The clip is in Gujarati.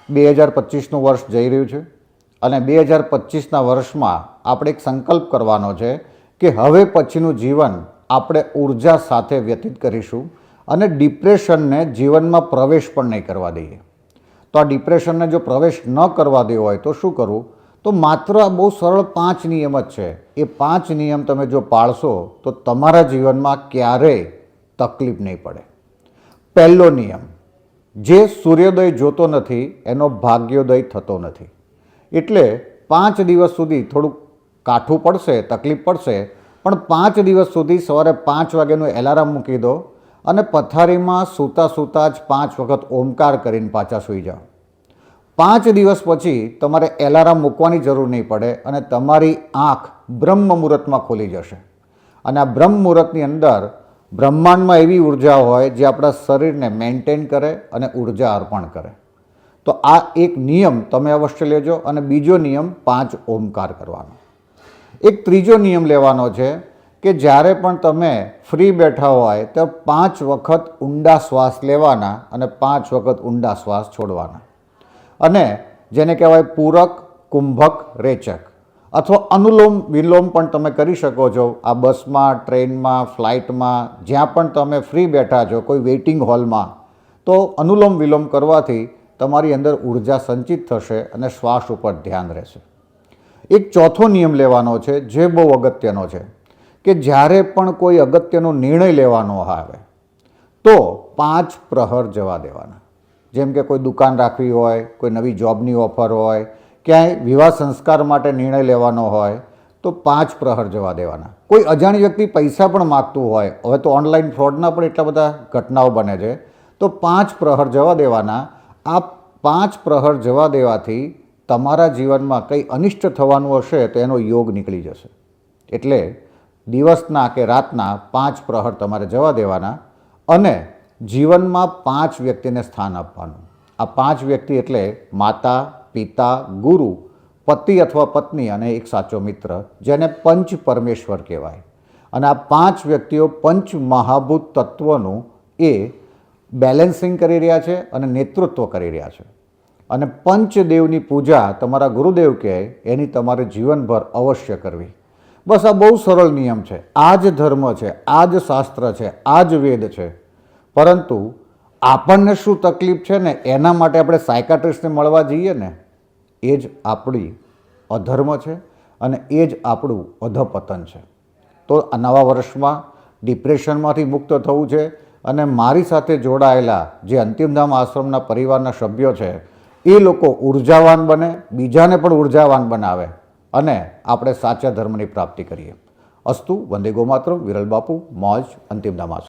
2025નું વર્ષ જઈ રહ્યું છે અને 2025ના વર્ષમાં આપણે એક સંકલ્પ કરવાનો છે કે હવે પછીનું જીવન આપણે ઉર્જા સાથે વ્યતીત કરીશું અને ડિપ્રેશનને જીવનમાં પ્રવેશ પણ નહીં કરવા દઈએ. તો આ ડિપ્રેશનને જો પ્રવેશ ન કરવા દેવો હોય તો શું કરવું? તો માત્ર આ બહુ સરળ 5 નિયમ જ છે. એ 5 નિયમ તમે જો પાળશો તો તમારા જીવનમાં ક્યારેય તકલીફ નહીં પડે. પહેલો નિયમ, જે સૂર્યોદય જોતો નથી એનો ભાગ્યોદય થતો નથી. એટલે 5 દિવસ સુધી થોડુંક કાઠું પડશે, તકલીફ પડશે, પણ 5 દિવસ સુધી સવારે 5 વાગ્યાનું એલાર્મ મૂકી દો અને પથારીમાં સૂતા સૂતા જ 5 વખત ઓમકાર કરીને પાછા સૂઈ જાઓ. 5 દિવસ પછી તમારે એલાર્મ મૂકવાની જરૂર નહીં પડે અને તમારી આંખ બ્રહ્મ મુહૂર્તમાં ખોલી જશે. અને આ બ્રહ્મ મુહૂર્તની અંદર બ્રહ્માંડમાં એવી ઉર્જા હોય જે આપણા શરીરને મેન્ટેન કરે અને ઉર્જા અર્પણ કરે. તો આ એક નિયમ તમે અવશ્ય લેજો. અને બીજો નિયમ 5 ઓમકાર કરવાનો. એક ત્રીજો નિયમ લેવાનો છે કે જ્યારે પણ તમે ફ્રી બેઠા હોય તો 5 વખત ઊંડા શ્વાસ લેવાના અને 5 વખત ઊંડા શ્વાસ છોડવાના. અને જેને કહેવાય પૂરક, કુંભક, રેચક અથવા અનુલોમ વિલોમ પણ તમે કરી શકો છો. આ બસમાં, ટ્રેનમાં, ફ્લાઇટમાં, જ્યાં પણ તમે ફ્રી બેઠા છો, કોઈ વેઇટિંગ હોલમાં, તો અનુલોમ વિલોમ કરવાથી તમારી અંદર ઉર્જા સંચિત થશે અને શ્વાસ ઉપર ધ્યાન રહેશે. એક ચોથો નિયમ લેવાનો છે જે બહુ અગત્યનો છે કે જ્યારે પણ કોઈ અગત્યનો નિર્ણય લેવાનો આવે તો 5 પ્રહર જવા દેવાના. જેમ કે કોઈ દુકાન રાખવી હોય, કોઈ નવી જોબની ઓફર હોય, ક્યાંય વિવાહ સંસ્કાર માટે નિર્ણય લેવાનો હોય તો 5 પ્રહર જવા દેવાના. કોઈ અજાણી વ્યક્તિ પૈસા પણ માગતું હોય, હવે તો ઓનલાઈન ફ્રોડના પણ એટલા બધા ઘટનાઓ બને છે, તો 5 પ્રહર જવા દેવાના. આ 5 પ્રહર જવા દેવાથી તમારા જીવનમાં કંઈ અનિષ્ટ થવાનું હશે તો એનો યોગ નીકળી જશે. એટલે દિવસના કે રાતના 5 પ્રહર તમારે જવા દેવાના અને જીવનમાં 5 વ્યક્તિને સ્થાન આપવાનું. આ 5 વ્યક્તિ એટલે માતા, પિતા, ગુરુ, પતિ અથવા પત્ની અને એક સાચો મિત્ર, જેને પંચ પરમેશ્વર કહેવાય. અને આ 5 વ્યક્તિઓ પંચ મહાભૂત તત્વનું એ બેલેન્સિંગ કરી રહ્યા છે અને નેતૃત્વ કરી રહ્યા છે. અને પંચદેવની પૂજા તમારા ગુરુદેવ કહે એની તમારે જીવનભર અવશ્ય કરવી. બસ આ બહુ સરળ નિયમ છે. આ જ ધર્મ છે, આ જ શાસ્ત્ર છે, આ જ વેદ છે. પરંતુ આપણને શું તકલીફ છે ને એના માટે આપણે સાયકાટ્રિસ્ટને મળવા જઈએ ને, એ જ આપણી અધર્મ છે અને એ જ આપણું અધપતન છે. તો આ નવા વર્ષમાં ડિપ્રેશનમાંથી મુક્ત થવું છે અને મારી સાથે જોડાયેલા જે અંતિમધામ આશ્રમના પરિવારના સભ્યો છે એ લોકો ઉર્જાવાન બને, બીજાને પણ ઉર્જાવાન બનાવે અને આપણે સાચા ધર્મની પ્રાપ્તિ કરીએ. અસ્તુ. વંદે ગોમાતરમ. વિરલ બાપુ, મોજ, અંતિમધામ આશ્રમ.